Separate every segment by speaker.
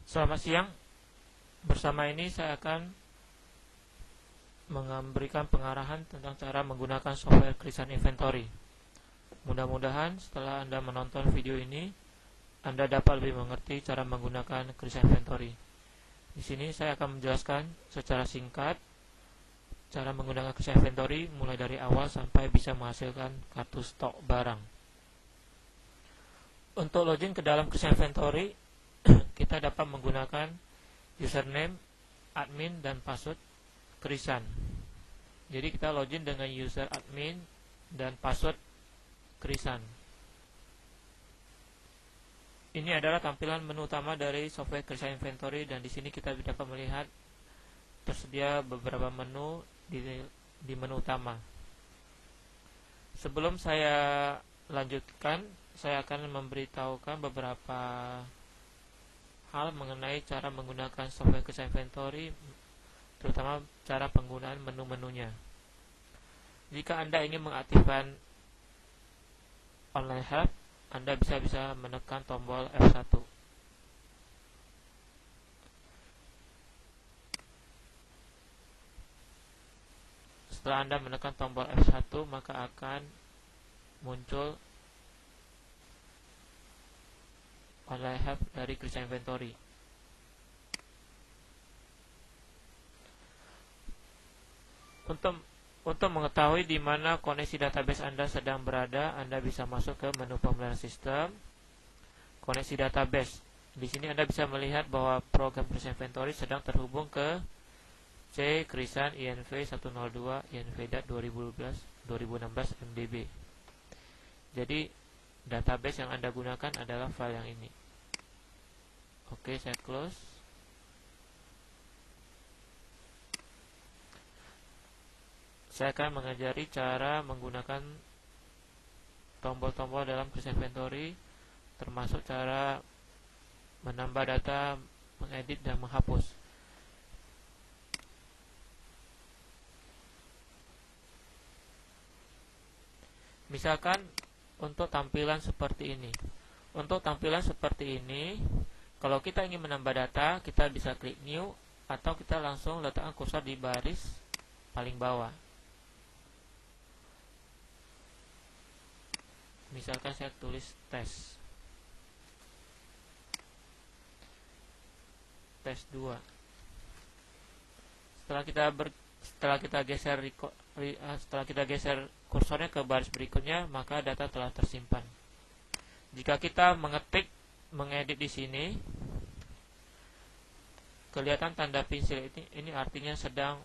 Speaker 1: Selamat siang. Bersama ini saya akan memberikan pengarahan tentang cara menggunakan software Krisan Inventory. Mudah-mudahan setelah Anda menonton video ini, Anda dapat lebih mengerti cara menggunakan Krisan Inventory. Di sini saya akan menjelaskan secara singkat cara menggunakan Krisan Inventory mulai dari awal sampai bisa menghasilkan kartu stok barang. Untuk login ke dalam Krisan Inventory, kita dapat menggunakan username, admin, dan password Krisan. Jadi kita login dengan user admin dan password Krisan. Ini adalah tampilan menu utama dari software Krisan Inventory, dan di sini kita dapat melihat tersedia beberapa menu di menu utama. Sebelum saya lanjutkan, saya akan memberitahukan beberapa hal mengenai cara menggunakan software Krisan Inventory, terutama cara penggunaan menu-menunya. Jika Anda ingin mengaktifkan online help, Anda bisa menekan tombol F1. Setelah Anda menekan tombol F1, maka akan muncul online help dari Krisan Inventory. Untuk mengetahui di mana koneksi database Anda sedang berada, Anda bisa masuk ke menu pemeliharaan sistem, koneksi database. Di sini Anda bisa melihat bahwa program Krisan Inventory sedang terhubung ke C Krisan INV 102 INV.2016 MDB. Jadi database yang Anda gunakan adalah file yang ini. Oke, saya close. Saya akan mengajari cara menggunakan tombol-tombol dalam Krisan Inventory, termasuk cara menambah data, mengedit, dan menghapus. Misalkan untuk tampilan seperti ini. Untuk tampilan seperti ini, kalau kita ingin menambah data, kita bisa klik new, atau kita langsung letakkan kursor di baris paling bawah. Misalkan saya tulis tes 2. Setelah kita geser kursornya ke baris berikutnya, maka data telah tersimpan. Jika kita mengedit di sini, kelihatan tanda pensil ini artinya sedang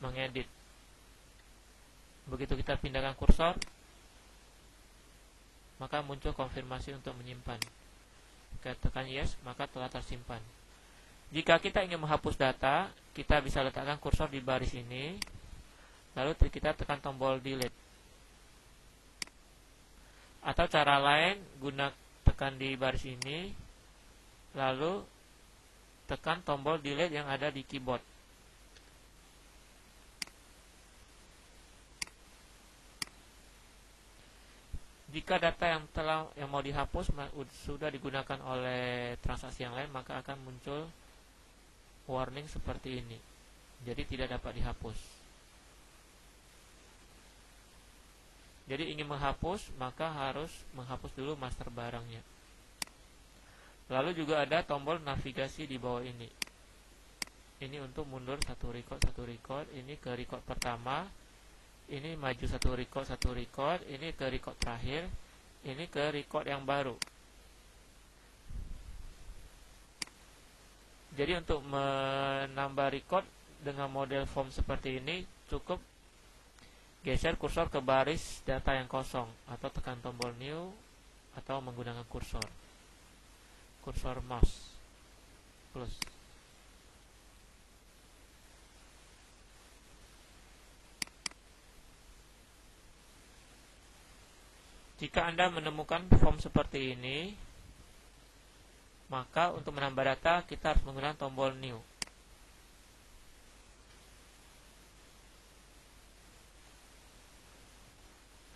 Speaker 1: mengedit. Begitu kita pindahkan kursor, maka muncul konfirmasi untuk menyimpan. Kita tekan yes, maka telah tersimpan. Jika kita ingin menghapus data, kita bisa letakkan kursor di baris ini, lalu kita tekan tombol delete. Atau cara lain, tekan di baris ini, lalu tekan tombol delete yang ada di keyboard. Jika data yang mau dihapus sudah digunakan oleh transaksi yang lain, maka akan muncul warning seperti ini. Jadi tidak dapat dihapus. Jadi ingin menghapus, maka harus menghapus dulu master barangnya. Lalu juga ada tombol navigasi di bawah ini. Ini untuk mundur satu record. Ini ke record pertama. Ini maju satu record, ini ke record terakhir, ini ke record yang baru. Jadi untuk menambah record dengan model form seperti ini, cukup geser kursor ke baris data yang kosong, atau tekan tombol new, atau menggunakan kursor mouse plus. Jika Anda menemukan form seperti ini, maka untuk menambah data kita harus menggunakan tombol new.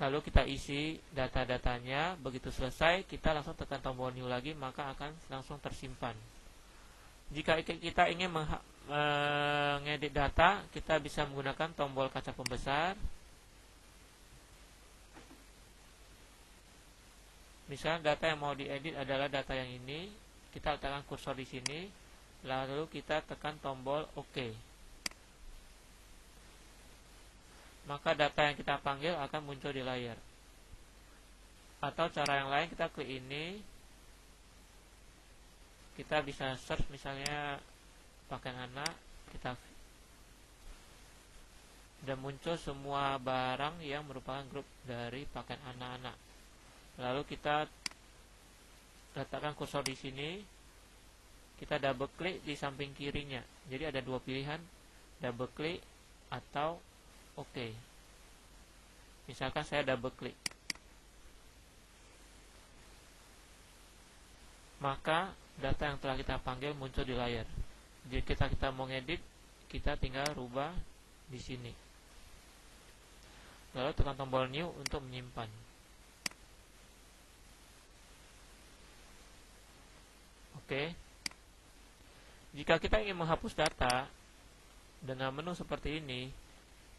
Speaker 1: Lalu kita isi data-datanya. Begitu selesai, kita langsung tekan tombol new lagi, maka akan langsung tersimpan. Jika kita ingin mengedit data, kita bisa menggunakan tombol kaca pembesar. Misal data yang mau diedit adalah data yang ini, kita letakkan kursor di sini, lalu kita tekan tombol OK. Maka data yang kita panggil akan muncul di layar. Atau cara yang lain, kita klik ini, kita bisa search misalnya pakaian anak, kita dan muncul semua barang yang merupakan grup dari pakaian anak-anak. Lalu kita letakkan kursor di sini, kita double klik di samping kirinya. Jadi ada dua pilihan, double klik atau OK. Misalkan saya double klik, maka data yang telah kita panggil muncul di layar. Jadi kita mau ngedit, kita tinggal rubah di sini. Lalu tekan tombol new untuk menyimpan. Oke. Jika kita ingin menghapus data dengan menu seperti ini,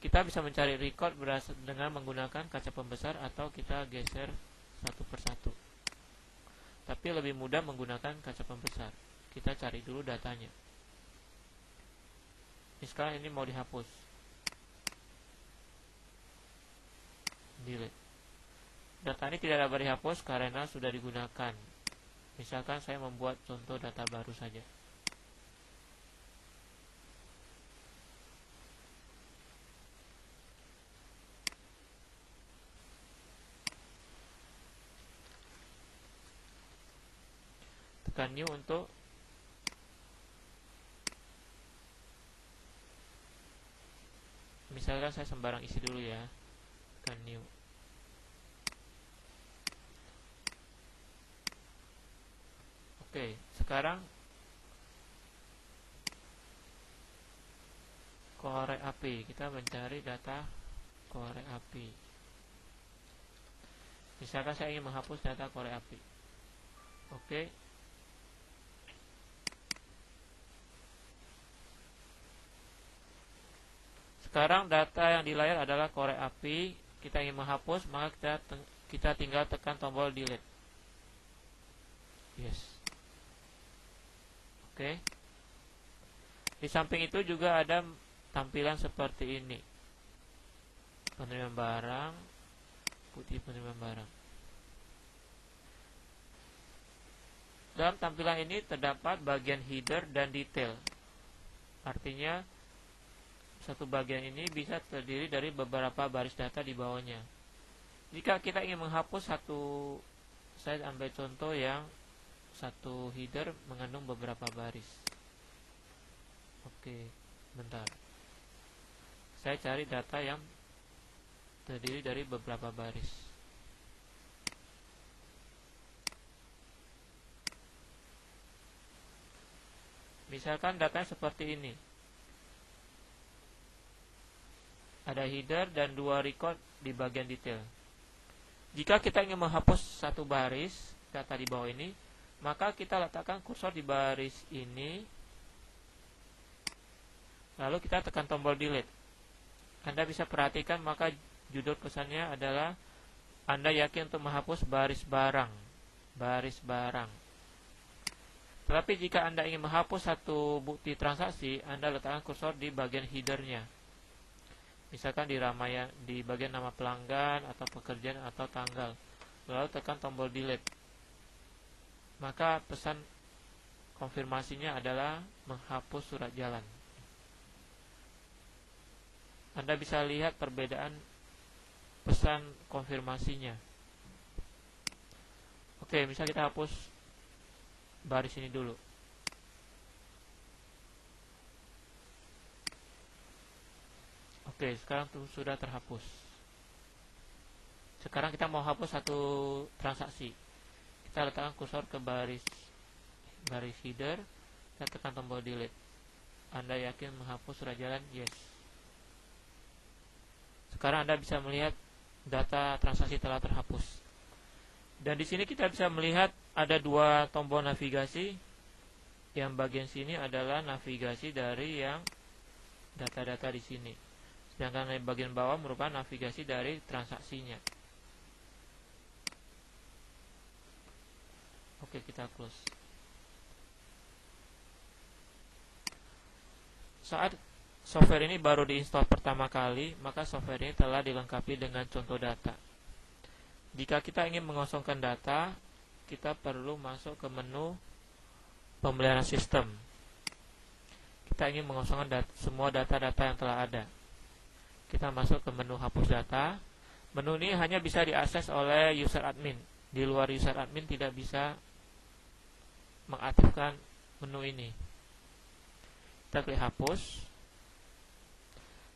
Speaker 1: kita bisa mencari record dengan menggunakan kaca pembesar atau kita geser satu persatu. Tapi lebih mudah menggunakan kaca pembesar. Kita cari dulu datanya. Sekarang ini mau dihapus. Delete. Data ini tidak dapat dihapus karena sudah digunakan. Misalkan saya membuat contoh data baru saja. Tekan new untuk misalkan saya sembarang isi dulu ya. Tekan new. Oke, sekarang korek api. Kita mencari data korek api. Misalkan saya ingin menghapus data korek api. Oke. Sekarang data yang di layar adalah korek api. Kita ingin menghapus, maka kita tinggal tekan tombol delete. Yes. Oke. Di samping itu juga ada tampilan seperti ini. Penerimaan barang, putih penerimaan barang. Dalam tampilan ini terdapat bagian header dan detail. Artinya satu bagian ini bisa terdiri dari beberapa baris data di bawahnya. Jika kita ingin menghapus satu, saya ambil contoh yang satu header mengandung beberapa baris. Oke, bentar. Saya cari data yang terdiri dari beberapa baris. Misalkan datanya seperti ini. Ada header dan dua record di bagian detail. Jika kita ingin menghapus satu baris data di bawah ini, maka kita letakkan kursor di baris ini, lalu kita tekan tombol delete. Anda bisa perhatikan, maka judul pesannya adalah Anda yakin untuk menghapus baris barang. Tetapi jika Anda ingin menghapus satu bukti transaksi, Anda letakkan kursor di bagian headernya. Misalkan di bagian nama pelanggan atau pekerjaan atau tanggal. Lalu tekan tombol delete. Maka pesan konfirmasinya adalah menghapus surat jalan. Anda bisa lihat perbedaan pesan konfirmasinya. Oke, misal kita hapus baris ini dulu. Oke, sekarang sudah terhapus. Sekarang kita mau hapus satu transaksi. Kita letakkan kursor ke baris header, kita tekan tombol delete. Anda yakin menghapus surat jalan? Yes. Sekarang Anda bisa melihat data transaksi telah terhapus. Dan di sini kita bisa melihat ada dua tombol navigasi. Yang bagian sini adalah navigasi dari yang data-data di sini. Sedangkan yang bagian bawah merupakan navigasi dari transaksinya. Oke, kita close. Saat software ini baru diinstal pertama kali, maka software ini telah dilengkapi dengan contoh data. Jika kita ingin mengosongkan data, kita perlu masuk ke menu pemeliharaan sistem. Kita ingin mengosongkan semua data-data yang telah ada. Kita masuk ke menu hapus data. Menu ini hanya bisa diakses oleh user admin. Di luar user admin tidak bisa mengaktifkan menu ini. Kita klik hapus.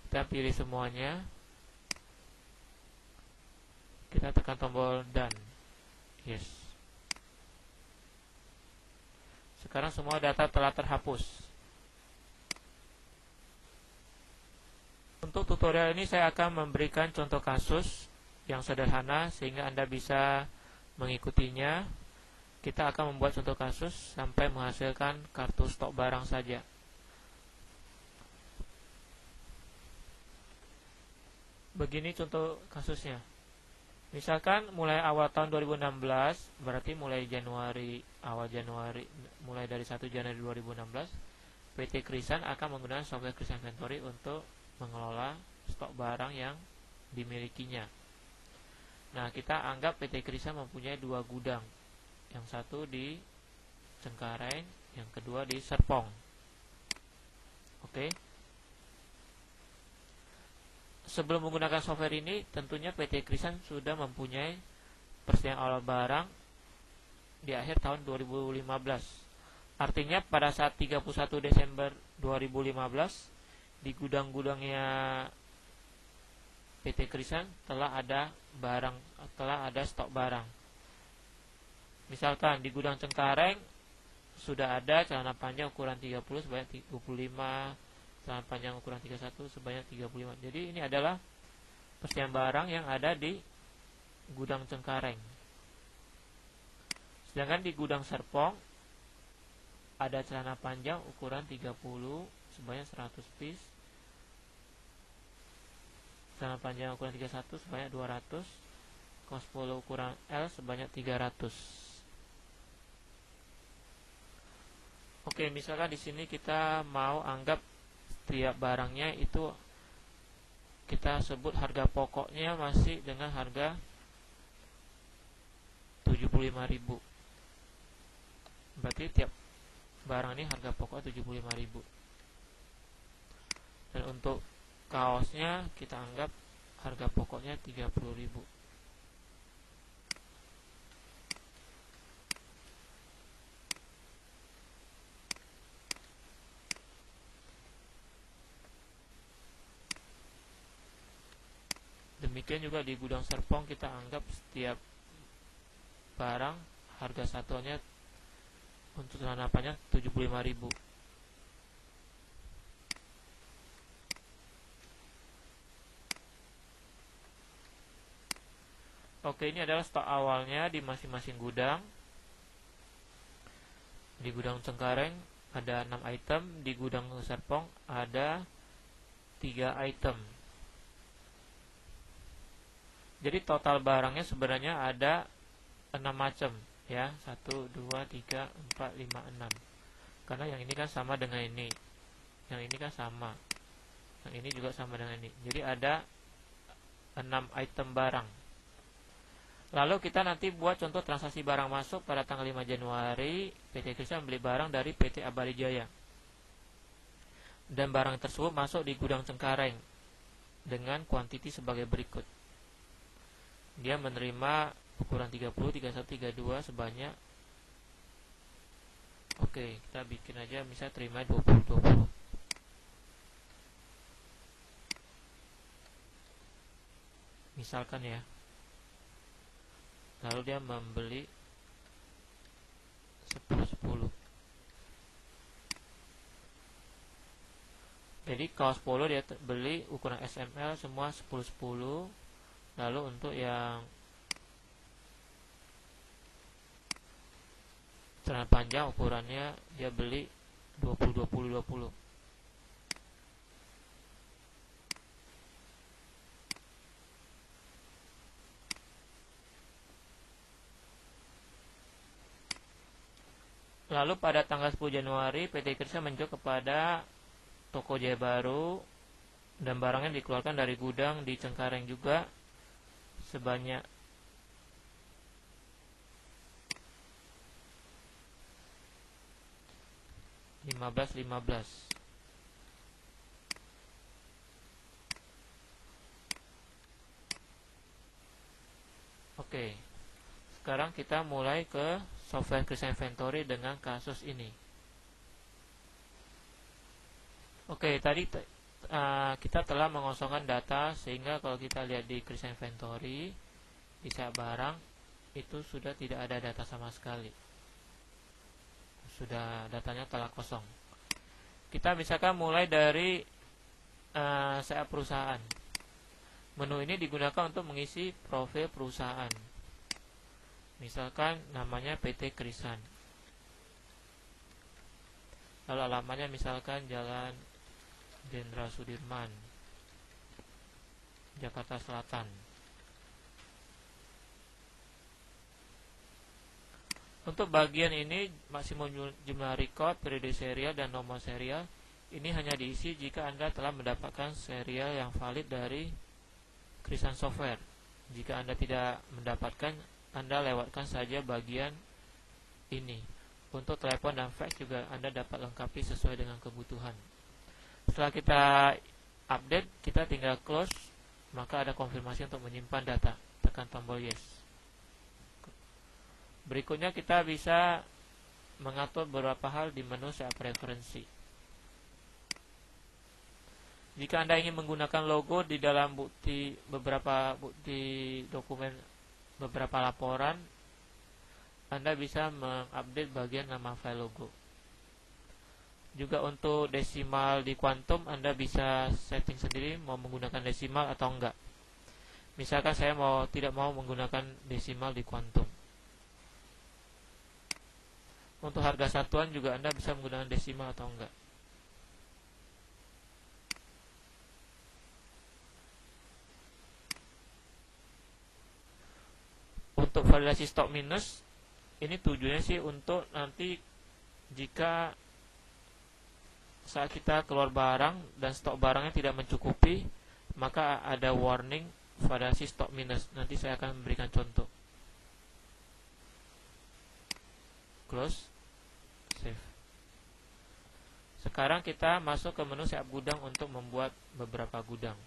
Speaker 1: Kita pilih semuanya. Kita tekan tombol done. Yes. Sekarang semua data telah terhapus. Untuk tutorial ini saya akan memberikan contoh kasus yang sederhana sehingga Anda bisa mengikutinya. Kita akan membuat contoh kasus sampai menghasilkan kartu stok barang saja. Begini contoh kasusnya. Misalkan mulai awal tahun 2016, berarti mulai mulai dari 1 Januari 2016, PT Krisan akan menggunakan software Krisan Inventory untuk mengelola stok barang yang dimilikinya. Nah, kita anggap PT Krisan mempunyai 2 gudang. Yang satu di Cengkareng, yang kedua di Serpong. Oke. Sebelum menggunakan software ini, tentunya PT Krisan sudah mempunyai persediaan awal barang di akhir tahun 2015. Artinya pada saat 31 Desember 2015 di gudang-gudangnya PT Krisan telah ada stok barang. Misalkan di gudang Cengkareng sudah ada celana panjang ukuran 30 sebanyak 25, celana panjang ukuran 31 sebanyak 35. Jadi ini adalah persediaan barang yang ada di gudang Cengkareng. Sedangkan di gudang Serpong ada celana panjang ukuran 30 sebanyak 100 piece, celana panjang ukuran 31 sebanyak 200, kaos polo ukuran L sebanyak 300. Oke, misalkan di sini kita mau anggap setiap barangnya itu kita sebut harga pokoknya masih dengan harga 75.000. Berarti tiap barang ini harga pokok 75.000. Dan untuk kaosnya kita anggap harga pokoknya 30.000. Demikian juga di gudang Serpong kita anggap setiap barang harga satuannya untuk celana panjang 75.000. Oke, ini adalah stok awalnya di masing-masing gudang. Di gudang Cengkareng ada 6 item, di gudang Serpong ada 3 item. Jadi total barangnya sebenarnya ada 6 macam ya, 1, 2, 3, 4, 5, 6. Karena yang ini kan sama dengan ini, yang ini kan sama, yang ini juga sama dengan ini. Jadi ada 6 item barang. Lalu kita nanti buat contoh transaksi barang masuk pada tanggal 5 Januari. PT Krisan membeli barang dari PT Abadi Jaya, dan barang tersebut masuk di gudang Cengkareng dengan kuantiti sebagai berikut. Dia menerima ukuran 30, 31, 32 sebanyak, oke, kita bikin aja misal terima 20. Misalkan ya. Lalu dia membeli 10. Jadi kaos polo dia beli ukuran SML semua 10. Lalu untuk yang celana panjang ukurannya dia beli 20-20-20. Lalu pada tanggal 10 Januari PT Krisa menjual kepada toko Jaya Baru dan barangnya dikeluarkan dari gudang di Cengkareng juga sebanyak 15. Oke, sekarang kita mulai ke software Krisa Inventory dengan kasus ini. Oke, tadi kita telah mengosongkan data sehingga kalau kita lihat di Krisa Inventory di sak barang itu sudah tidak ada data sama sekali. Sudah datanya telah kosong. Kita misalkan mulai dari sak perusahaan. Menu ini digunakan untuk mengisi profil perusahaan. Misalkan namanya PT Krisan. Lalu alamatnya misalkan Jalan Jenderal Sudirman, Jakarta Selatan. Untuk bagian ini maksimum jumlah record, periode serial, dan nomor serial ini hanya diisi jika Anda telah mendapatkan serial yang valid dari Krisan Software. Jika Anda tidak mendapatkan, Anda lewatkan saja bagian ini. Untuk telepon dan fax juga Anda dapat lengkapi sesuai dengan kebutuhan. Setelah kita update, kita tinggal close, maka ada konfirmasi untuk menyimpan data. Tekan tombol yes. Berikutnya kita bisa mengatur beberapa hal di menu set preferensi. Jika Anda ingin menggunakan logo di dalam beberapa dokumen, beberapa laporan, Anda bisa mengupdate bagian nama file logo. Juga untuk desimal di Quantum, Anda bisa setting sendiri mau menggunakan desimal atau enggak. Misalkan saya tidak mau menggunakan desimal di Quantum. Untuk harga satuan juga Anda bisa menggunakan desimal atau enggak. Untuk validasi stok minus, ini tujuannya sih untuk nanti jika saat kita keluar barang dan stok barangnya tidak mencukupi, maka ada warning validasi stok minus. Nanti saya akan memberikan contoh. Close, save. Sekarang kita masuk ke menu siap gudang untuk membuat beberapa gudang.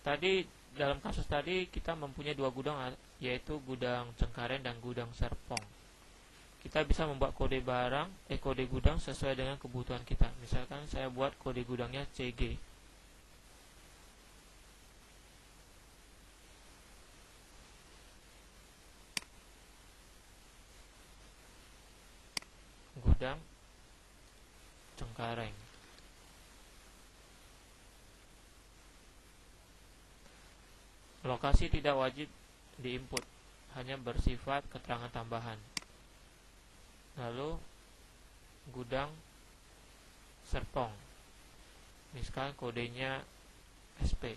Speaker 1: Tadi dalam kasus tadi kita mempunyai dua gudang, yaitu gudang Cengkareng dan gudang Serpong. Kita bisa membuat kode gudang sesuai dengan kebutuhan kita. Misalkan saya buat kode gudangnya CG. Gudang Cengkareng. Lokasi tidak wajib diinput, hanya bersifat keterangan tambahan. Lalu gudang Serpong, misalkan kodenya SP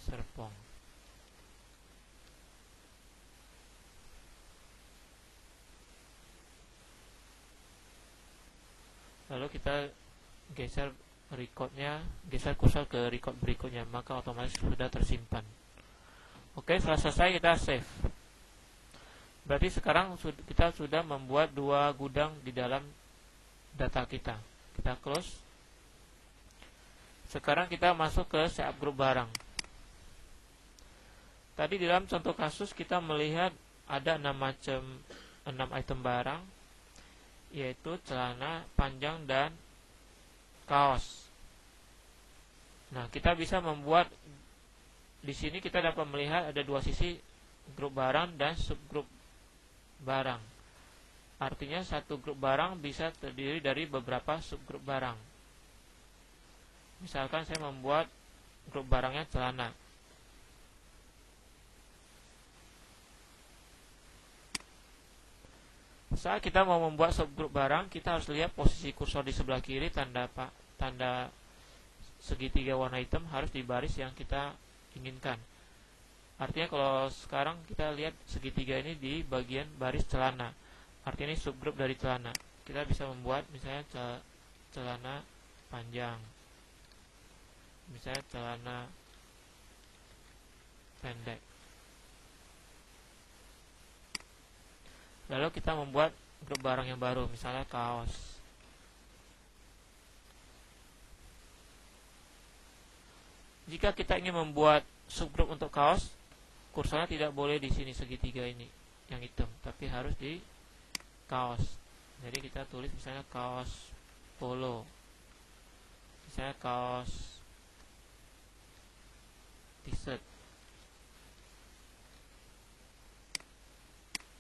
Speaker 1: Serpong. Lalu kita geser kursor ke record berikutnya, maka otomatis sudah tersimpan. Oke, setelah selesai kita save. Berarti sekarang kita sudah membuat dua gudang di dalam data kita. Kita close. Sekarang kita masuk ke setup grup barang. Tadi di dalam contoh kasus kita melihat ada 6 item barang, yaitu celana panjang dan kaos. Nah, kita bisa membuat di sini kita dapat melihat ada dua sisi, grup barang dan subgrup barang. Artinya satu grup barang bisa terdiri dari beberapa subgrup barang. Misalkan saya membuat grup barangnya celana. Saat kita mau membuat subgroup barang, kita harus lihat posisi kursor di sebelah kiri, tanda segitiga warna hitam harus di baris yang kita inginkan. Artinya kalau sekarang kita lihat segitiga ini di bagian baris celana, artinya ini subgroup dari celana. Kita bisa membuat misalnya celana panjang, misalnya celana pendek. Lalu kita membuat grup barang yang baru, misalnya kaos. Jika kita ingin membuat subgroup untuk kaos, kursornya tidak boleh di sini segitiga ini yang hitam, tapi harus di kaos. Jadi kita tulis misalnya kaos polo, misalnya kaos t-shirt.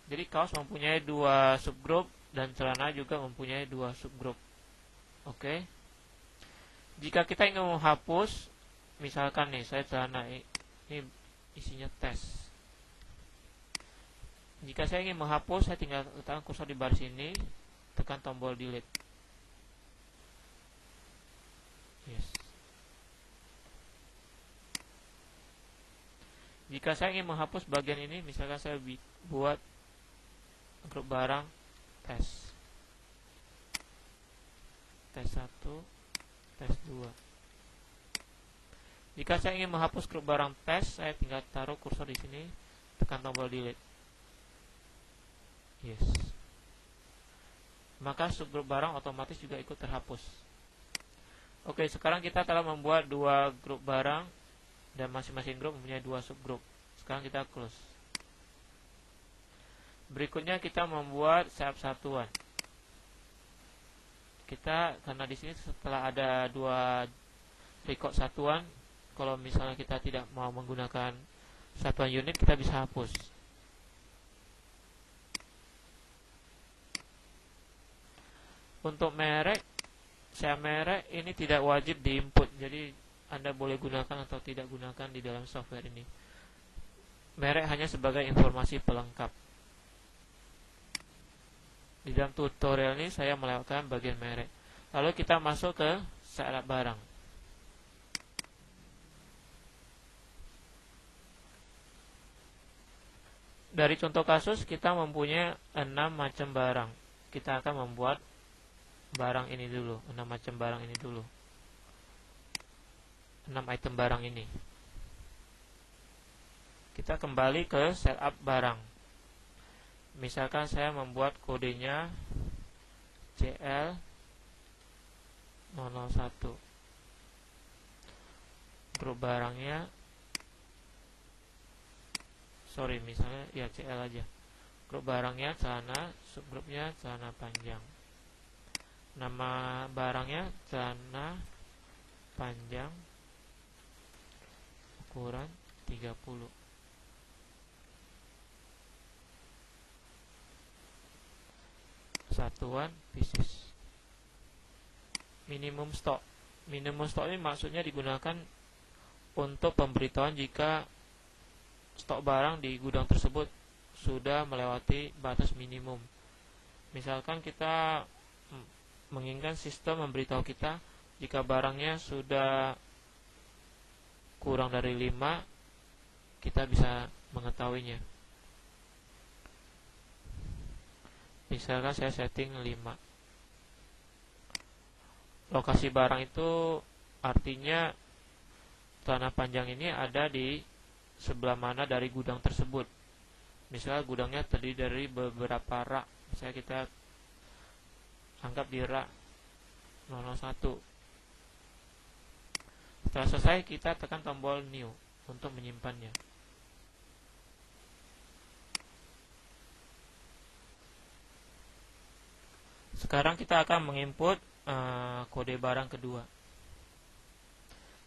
Speaker 1: Jadi kaos mempunyai dua subgroup dan celana juga mempunyai dua subgroup. Oke. Jika kita ingin menghapus, misalkan nih saya celana ini isinya tes. Jika saya ingin menghapus, saya tinggal letakkan kursor di baris ini, tekan tombol delete. Yes. Jika saya ingin menghapus bagian ini, misalkan saya buat grup barang tes 1, tes 2. Jika saya ingin menghapus grup barang tes, saya tinggal taruh kursor di sini, tekan tombol delete. Yes. Maka subgroup barang otomatis juga ikut terhapus. Oke, sekarang kita telah membuat dua grup barang dan masing-masing grup mempunyai dua subgroup. Sekarang kita close. Berikutnya kita membuat sayap satuan. Karena di sini setelah ada dua record satuan, kalau misalnya kita tidak mau menggunakan satuan unit, kita bisa hapus. Untuk merek, sayap merek ini tidak wajib diinput, jadi Anda boleh gunakan atau tidak gunakan di dalam software ini. Merek hanya sebagai informasi pelengkap. Di dalam tutorial ini saya melewatkan bagian merek. Lalu kita masuk ke sayap barang. Dari contoh kasus kita mempunyai 6 macam barang. Kita akan membuat barang ini dulu, 6 macam barang ini dulu. 6 item barang ini. Kita kembali ke setup barang. Misalkan saya membuat kodenya CL001. Grup barangnya misalnya ya CL aja. Grup barangnya celana, subgrupnya celana panjang. Nama barangnya celana panjang ukuran 30. Satuan pieces. Minimum stock. Minimum stock ini maksudnya digunakan untuk pemberitahuan jika stok barang di gudang tersebut sudah melewati batas minimum. Misalkan kita menginginkan sistem memberitahu kita jika barangnya sudah kurang dari 5, kita bisa mengetahuinya. Misalkan saya setting 5. Lokasi barang itu artinya celana panjang ini ada di sebelah mana dari gudang tersebut. Misalnya gudangnya terdiri dari beberapa rak. Misalnya kita anggap di rak 001. Setelah selesai kita tekan tombol new untuk menyimpannya. Sekarang kita akan menginput kode barang kedua.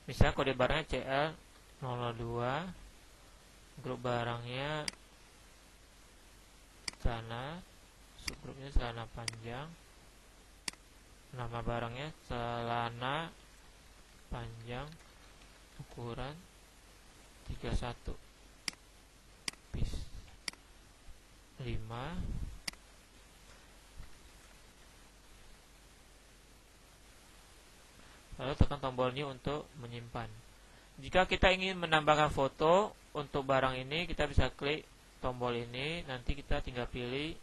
Speaker 1: Misalnya kode barangnya CL02, grup barangnya celana, subgrupnya celana panjang, nama barangnya celana panjang ukuran 31 piece 5. lalu tekan tombol new untuk menyimpan. Jika kita ingin menambahkan foto untuk barang ini, kita bisa klik tombol ini, nanti kita tinggal pilih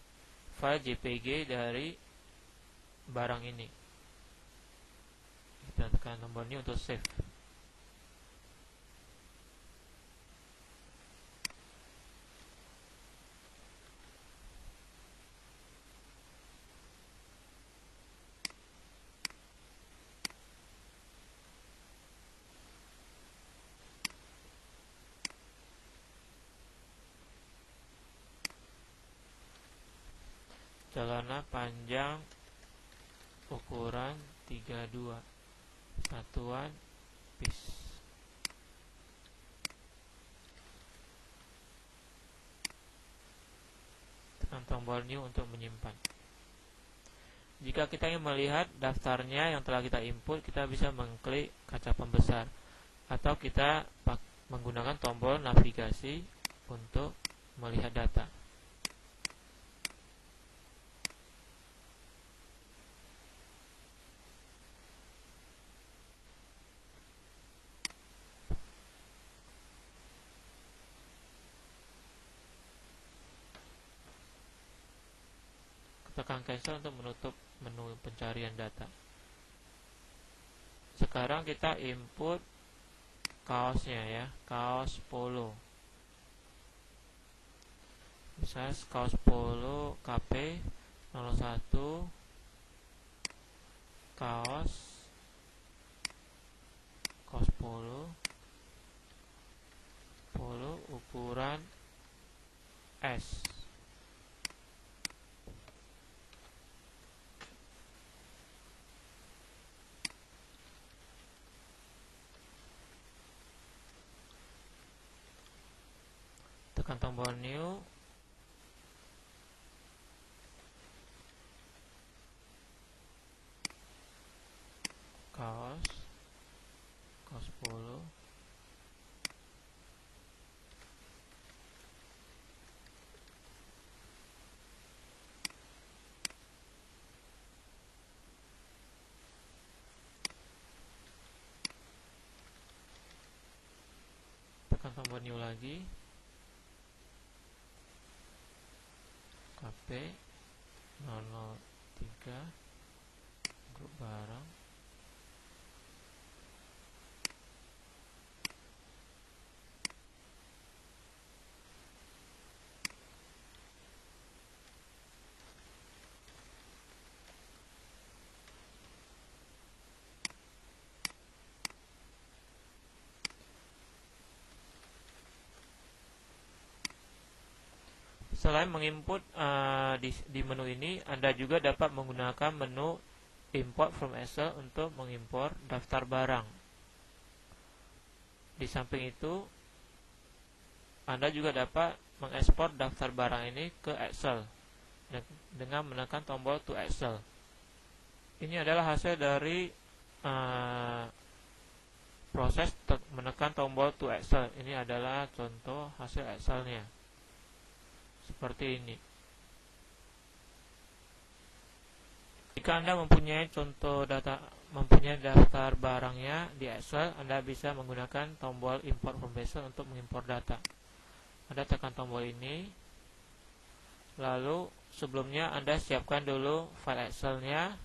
Speaker 1: file JPG dari barang ini. Kita tekan tombol new untuk save. Celana panjang ukuran 32, satuan piece. Tekan tombol new untuk menyimpan. Jika kita ingin melihat daftarnya yang telah kita input, kita bisa mengklik kaca pembesar, atau kita menggunakan tombol navigasi untuk melihat data. Tekan cancel untuk menutup menu pencarian data. Sekarang kita input kaosnya ya, kaos polo. Misalnya kaos polo KP 01, kaos polo ukuran S. Tekan tombol new, kaos polo, tekan tombol new lagi, KP 003, grup barang, Selain menginput di menu ini, Anda juga dapat menggunakan menu import from Excel untuk mengimpor daftar barang. Di samping itu, Anda juga dapat mengekspor daftar barang ini ke Excel dengan menekan tombol to Excel. Ini adalah hasil dari proses menekan tombol to Excel. Ini adalah contoh hasil Excelnya. Seperti ini. Jika Anda mempunyai daftar barangnya di Excel, Anda bisa menggunakan tombol import from Excel untuk mengimpor data. Anda tekan tombol ini, lalu sebelumnya Anda siapkan dulu file Excel-nya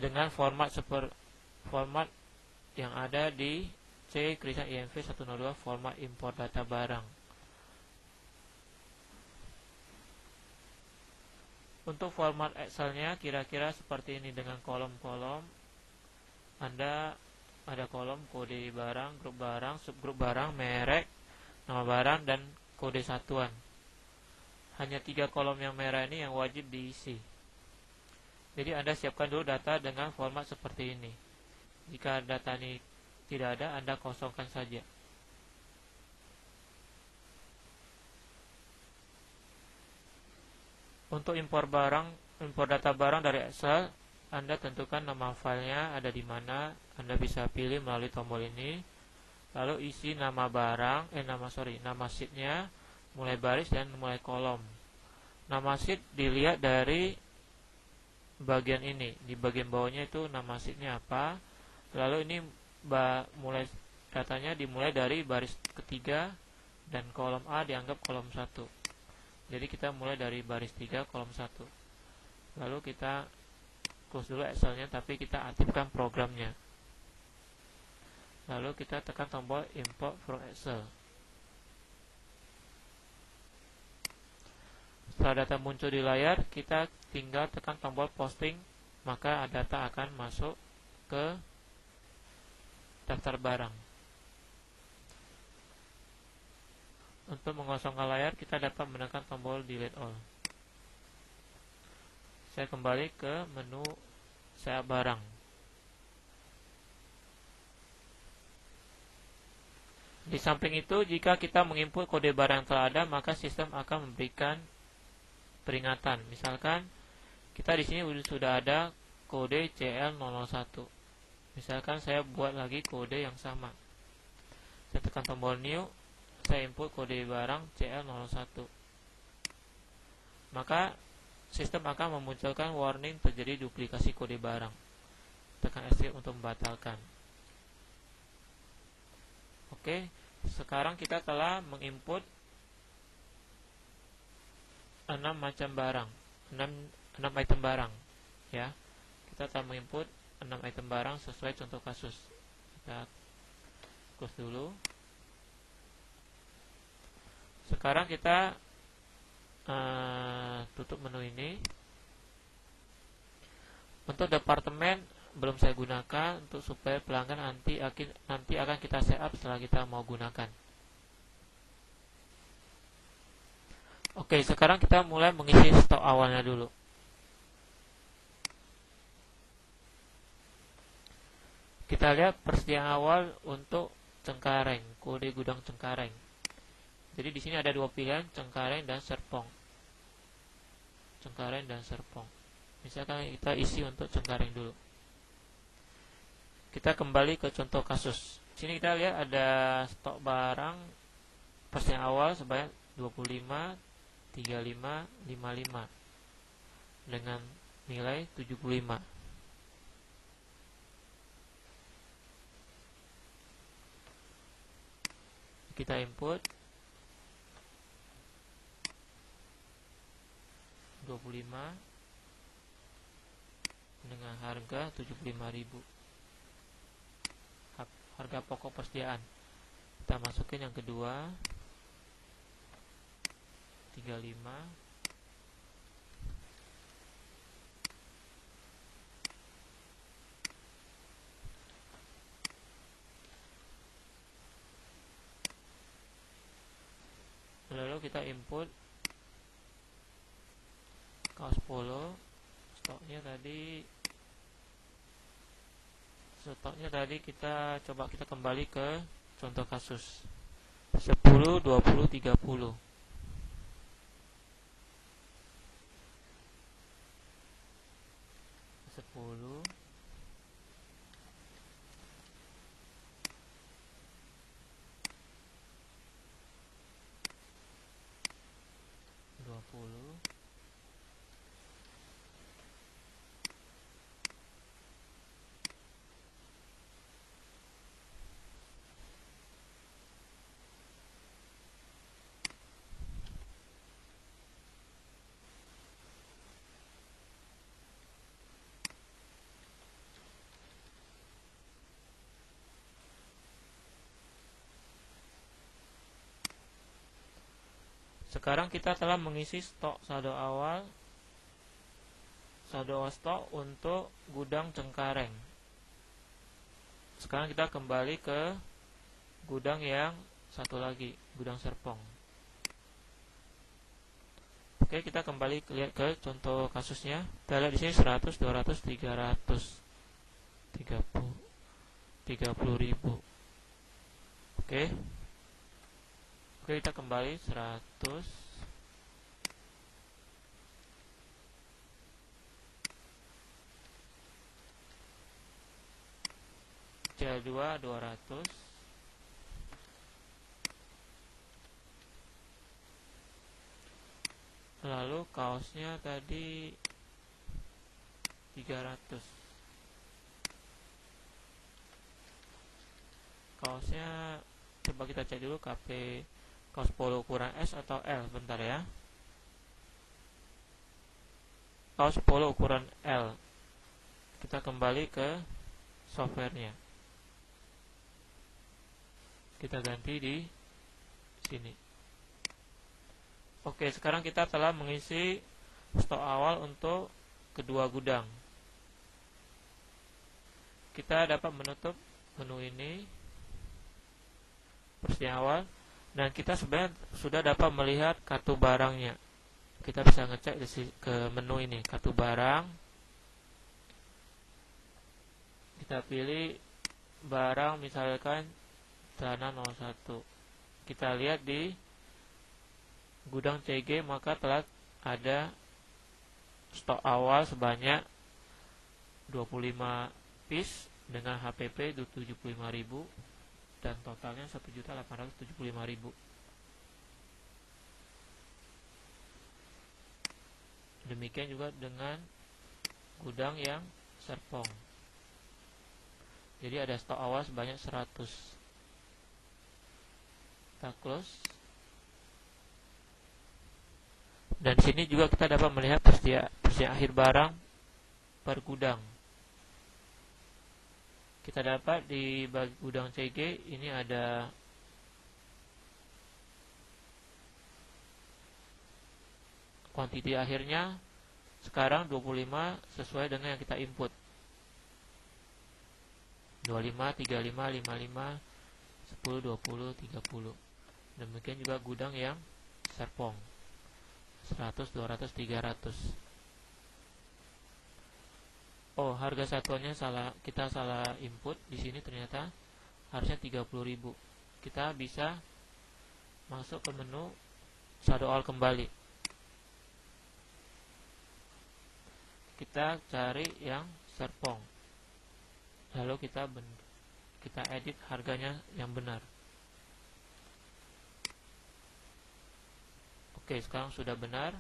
Speaker 1: dengan format yang ada di C Krisan INV 102, format import data barang. Untuk format Excel-nya kira-kira seperti ini dengan kolom-kolom. Anda ada kolom kode barang, grup barang, subgrup barang, merek, nama barang, dan kode satuan. Hanya 3 kolom yang merah ini yang wajib diisi. Jadi Anda siapkan dulu data dengan format seperti ini. Jika data ini tidak ada, Anda kosongkan saja. Untuk impor data barang dari Excel, Anda tentukan nama filenya ada di mana. Anda bisa pilih melalui tombol ini. Lalu isi nama nama sheetnya, mulai baris dan mulai kolom. Nama sheet dilihat dari bagian ini. Di bagian bawahnya itu nama sheetnya apa. Lalu ini mulai datanya dimulai dari baris ketiga dan kolom A dianggap kolom 1. Jadi kita mulai dari baris 3 kolom 1. Lalu kita close dulu Excelnya, tapi kita aktifkan programnya. Lalu kita tekan tombol import from Excel. Setelah data muncul di layar, kita tinggal tekan tombol posting, maka data akan masuk ke daftar barang. Untuk mengosongkan layar, kita dapat menekan tombol delete all. Saya kembali ke menu setup barang. Di samping itu, jika kita menginput kode barang yang telah ada, maka sistem akan memberikan peringatan. Misalkan kita di sini sudah ada kode CL001. Misalkan saya buat lagi kode yang sama. Saya tekan tombol new, saya input kode barang CL01. Maka sistem akan memunculkan warning terjadi duplikasi kode barang. Tekan escape untuk membatalkan. Oke, sekarang kita telah menginput 6 macam barang, 6 item barang, ya. Kita telah menginput 6 item barang sesuai contoh kasus. Kita close dulu. Sekarang kita tutup menu ini. Untuk departemen belum saya gunakan, untuk supaya pelanggan nanti akan kita setup setelah kita mau gunakan. Oke, sekarang kita mulai mengisi stok awalnya dulu. Kita lihat persediaan awal untuk Cengkareng, kode gudang Cengkareng. Jadi di sini ada dua pilihan, Cengkareng dan Serpong. Cengkareng dan Serpong. Misalkan kita isi untuk Cengkareng dulu. Kita kembali ke contoh kasus. Sini kita lihat ada stok barang persediaan awal sebanyak 25, 35, 55 dengan nilai 75. Kita input 25 dengan harga 75.000. Harga pokok persediaan. Kita masukin yang kedua 35. Lalu kita input kaos polo. Stoknya tadi kita kembali ke contoh kasus 10, 20, 30. 10, 20. Sekarang kita telah mengisi stok saldo awal stok untuk gudang Cengkareng. Sekarang kita kembali ke gudang yang satu lagi, gudang Serpong. Oke, kita kembali lihat ke contoh kasusnya. Kita lihat di sini 100, 200, 300, 30.000. Oke, kita kembali 100. C2 200. Lalu kaosnya tadi 300. kaosnya coba kita cek dulu, KP kaos polo ukuran S atau L. Bentar ya, kaos polo ukuran L. Kita kembali ke softwarenya, kita ganti di sini. Oke, sekarang kita telah mengisi stok awal untuk kedua gudang. Kita dapat menutup menu ini, persediaan awal, dan kita sebenarnya sudah dapat melihat kartu barangnya. Kita bisa ngecek ke menu ini, kartu barang. Kita pilih barang, misalkan celana 01. Kita lihat di gudang CG, maka telah ada stok awal sebanyak 25 piece dengan HPP 75.000 dan totalnya 1.875.000. Demikian juga dengan gudang yang Serpong. Jadi ada stok awal sebanyak 100. Kita close. Dan di sini juga kita dapat melihat persediaan akhir barang per gudang. Kita dapat di gudang CG ini ada kuantiti akhirnya sekarang 25 sesuai dengan yang kita input. 25, 35, 55, 10, 20, 30. Demikian juga gudang yang Serpong. 100, 200, 300. Oh, harga satuannya kita salah input di sini, ternyata harusnya 30.000. Kita bisa masuk ke menu saldo awal kembali. Kita cari yang Serpong. Lalu kita edit harganya yang benar. Oke, sekarang sudah benar.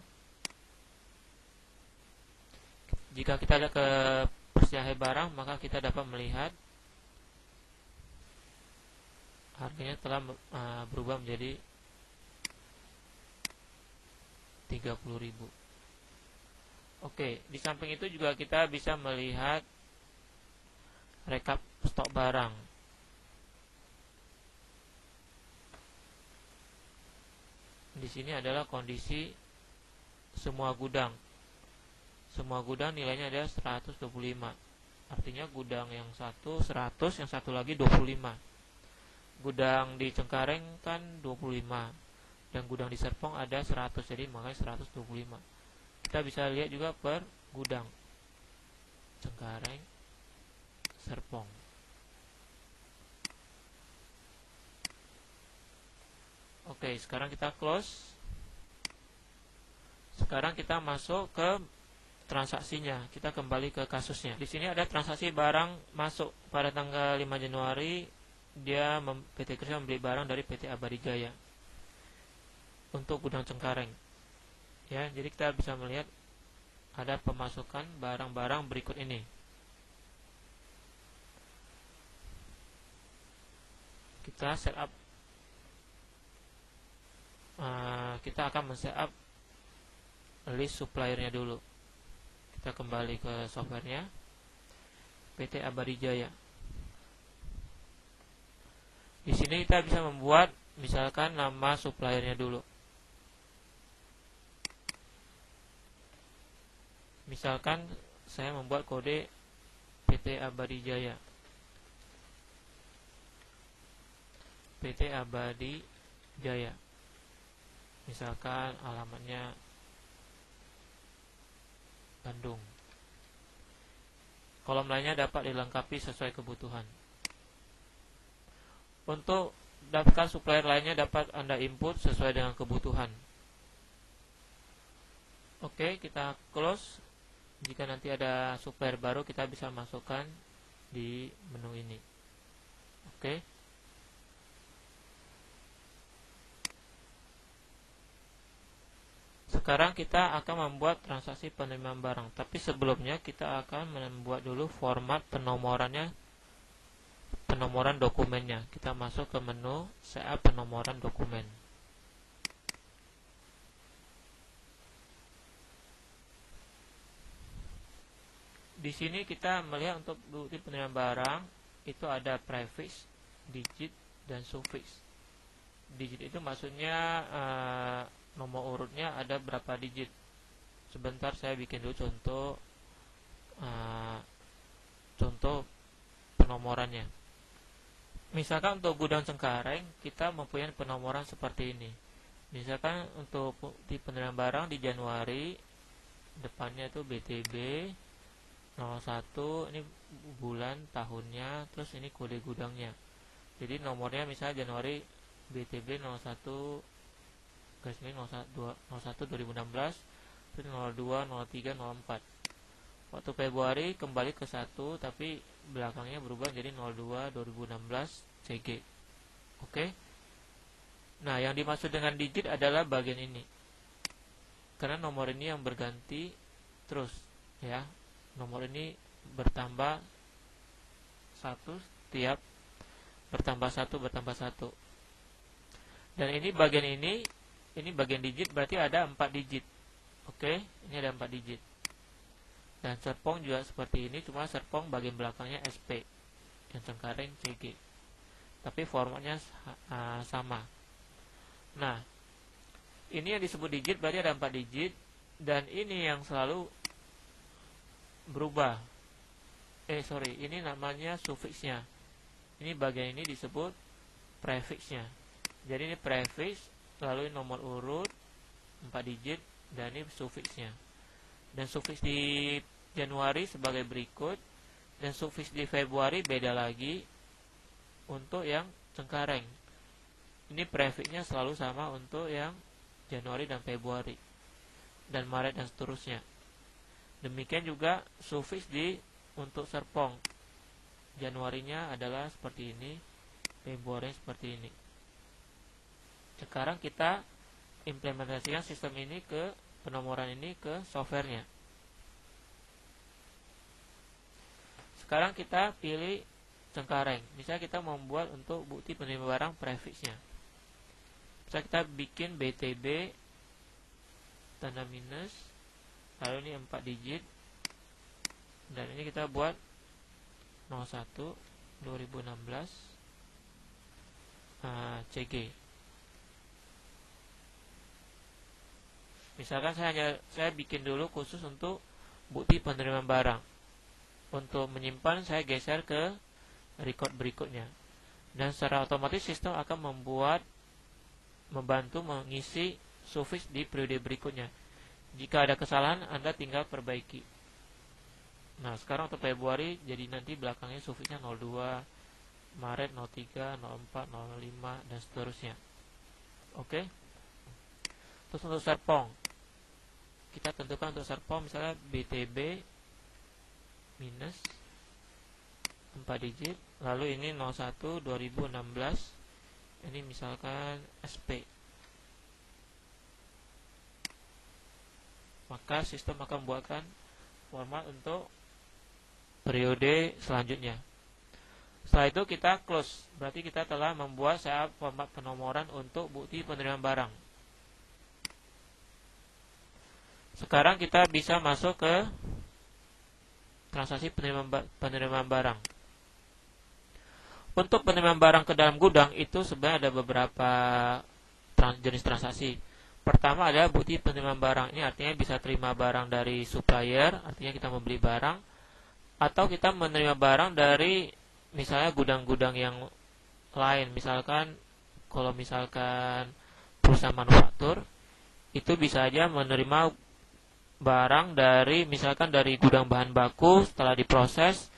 Speaker 1: Jika kita lihat ke persediaan barang, maka kita dapat melihat harganya telah berubah menjadi 30.000. Oke, di samping itu juga kita bisa melihat rekap stok barang. Di sini adalah kondisi semua gudang. Semua gudang nilainya ada 125. Artinya gudang yang satu 100, yang satu lagi 25. Gudang di Cengkareng kan 25. Dan gudang di Serpong ada 100, jadi makanya 125. Kita bisa lihat juga per gudang. Cengkareng, Serpong. Oke, sekarang kita close. Sekarang kita masuk ke transaksinya. Kita kembali ke kasusnya. Di sini ada transaksi barang masuk pada tanggal 5 Januari. PT Krisya membeli barang dari PT Abadi Jaya untuk gudang Cengkareng. Ya, jadi kita bisa melihat ada pemasukan barang-barang berikut ini. Kita setup. Kita akan men-setup list suppliernya dulu. Kita kembali ke softwarenya, PT Abadi Jaya. Di sini kita bisa membuat misalkan nama suppliernya dulu. Misalkan saya membuat kode PT Abadi Jaya. PT Abadi Jaya. Misalkan alamatnya Bandung. Kolom lainnya dapat dilengkapi sesuai kebutuhan. Untuk daftar supplier lainnya dapat Anda input sesuai dengan kebutuhan. Oke, kita close. Jika nanti ada supplier baru, kita bisa masukkan di menu ini. Oke. Sekarang kita akan membuat transaksi penerimaan barang. Tapi sebelumnya kita akan membuat dulu format penomorannya penomoran dokumennya. Kita masuk ke menu setup penomoran dokumen. Di sini kita melihat untuk bukti penerimaan barang itu ada prefix, digit, dan suffix. Digit itu maksudnya nomor urutnya ada berapa digit. Sebentar saya bikin dulu contoh penomorannya. Misalkan untuk gudang Cengkareng kita mempunyai penomoran seperti ini. Misalkan untuk bukti penerimaan barang di Januari, depannya itu BTB 01, ini bulan, tahunnya, terus ini kode gudangnya. Jadi nomornya misalnya Januari BTB 01 garis miring 01 2016, terus 02 03 04. Waktu Februari kembali ke 1, tapi belakangnya berubah jadi 02 2016 CG. Oke. Nah, yang dimaksud dengan digit adalah bagian ini. Karena nomor ini yang berganti terus, ya. Nomor ini bertambah satu setiap bertambah satu. Dan ini bagian ini bagian digit, berarti ada 4 digit. Oke, ini ada 4 digit. Dan Serpong juga seperti ini, cuma Serpong bagian belakangnya SP, yang Cengkareng CG. Tapi formatnya sama. Nah, ini yang disebut digit berarti ada 4 digit, dan ini yang selalu berubah. Ini namanya suffixnya. Ini bagian ini disebut prefixnya. Jadi ini prefix, lalu ini nomor urut 4 digit, dan ini suffixnya. Dan suffix di Januari sebagai berikut, dan suffix di Februari beda lagi untuk yang Cengkareng. Ini prefixnya selalu sama untuk yang Januari dan Februari, dan Maret dan seterusnya. Demikian juga suffix untuk Serpong. Januarinya adalah seperti ini, Februari seperti ini. Sekarang kita implementasikan sistem ini ke penomoran ini ke softwarenya. Sekarang kita pilih Cengkareng. Misalnya kita membuat untuk bukti penerimaan barang prefixnya. Misalnya kita bikin BTB tanda minus, lalu ini 4 digit, dan ini kita buat 01 2016 CG. Misalkan saya bikin dulu khusus untuk bukti penerimaan barang. Untuk menyimpan saya geser ke record berikutnya. Dan secara otomatis sistem akan membantu mengisi suffix di periode berikutnya. Jika ada kesalahan, Anda tinggal perbaiki. Nah, sekarang untuk Februari, jadi nanti belakangnya suffixnya 02, Maret 03, 04, 05, dan seterusnya. Oke. Terus untuk Serpong, kita tentukan untuk Serpong misalnya BTB minus 4 digit, lalu ini 01 2016, ini misalkan SP. Maka sistem akan membuatkan format untuk periode selanjutnya. Setelah itu kita close, berarti kita telah membuat setup format penomoran untuk bukti penerimaan barang. Sekarang kita bisa masuk ke transaksi penerimaan barang. Untuk penerimaan barang ke dalam gudang itu sebenarnya ada beberapa jenis transaksi. Pertama adalah bukti penerimaan barang. Ini artinya bisa terima barang dari supplier, artinya kita membeli barang, atau kita menerima barang dari misalnya gudang-gudang yang lain. Misalkan kalau misalkan perusahaan manufaktur itu bisa aja menerima barang dari misalkan dari gudang bahan baku, setelah diproses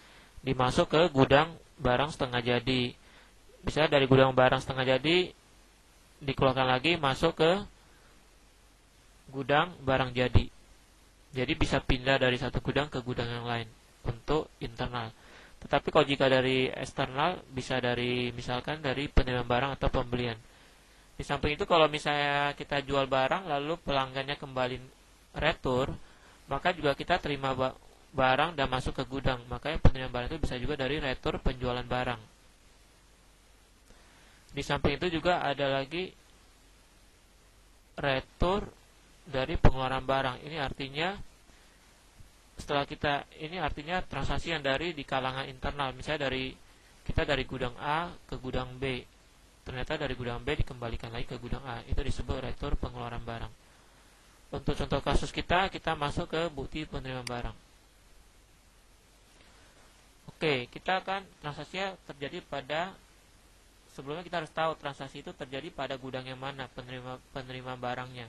Speaker 1: dimasuk ke gudang barang setengah jadi. Misalnya dari gudang barang setengah jadi dikeluarkan lagi masuk ke gudang barang jadi. Jadi bisa pindah dari satu gudang ke gudang yang lain untuk internal. Tetapi kalau jika dari eksternal bisa dari misalkan dari penerimaan barang atau pembelian. Di samping itu kalau misalnya kita jual barang lalu pelanggannya kembali retur, maka juga kita terima barang dan masuk ke gudang. Makanya penerimaan barang itu bisa juga dari retur penjualan barang. Di samping itu juga ada lagi retur dari pengeluaran barang. Ini artinya transaksi yang dari di kalangan internal. Misalnya kita dari gudang A ke gudang B, ternyata dari gudang B dikembalikan lagi ke gudang A. Itu disebut retur pengeluaran barang. Untuk contoh kasus kita masuk ke bukti penerimaan barang. Oke, kita akan transaksinya terjadi pada, sebelumnya kita harus tahu transaksi itu terjadi pada gudang yang mana penerima barangnya.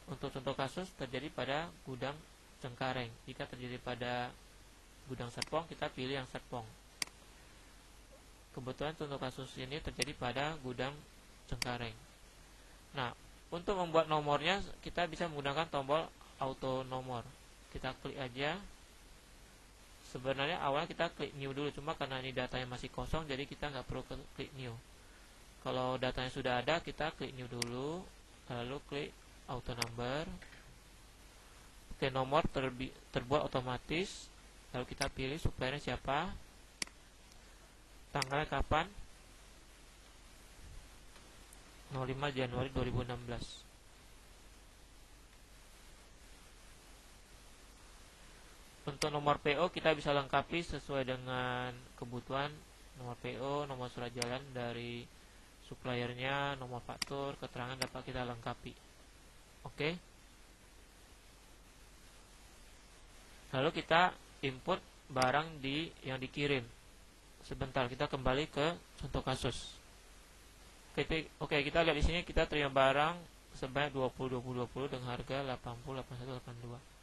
Speaker 1: Untuk contoh kasus terjadi pada gudang Cengkareng. Jika terjadi pada gudang Serpong, kita pilih yang Serpong. Kebetulan contoh kasus ini terjadi pada gudang Cengkareng. Nah, untuk membuat nomornya kita bisa menggunakan tombol auto nomor. Kita klik aja. Sebenarnya awalnya kita klik new dulu, cuma karena ini datanya masih kosong, jadi kita nggak perlu klik new. Kalau datanya sudah ada, kita klik new dulu, lalu klik auto number. Oke, nomor terbuat otomatis. Lalu kita pilih suppliernya siapa, tanggalnya kapan, 05 Januari 2016. Untuk nomor PO kita bisa lengkapi sesuai dengan kebutuhan. Nomor PO, nomor surat jalan dari suppliernya, nomor faktur, keterangan dapat kita lengkapi. Oke. Lalu kita input barang yang dikirim. Sebentar, kita kembali ke contoh kasus. Oke, kita lihat di sini kita terima barang sebanyak 20 dengan harga 80, 81, 82.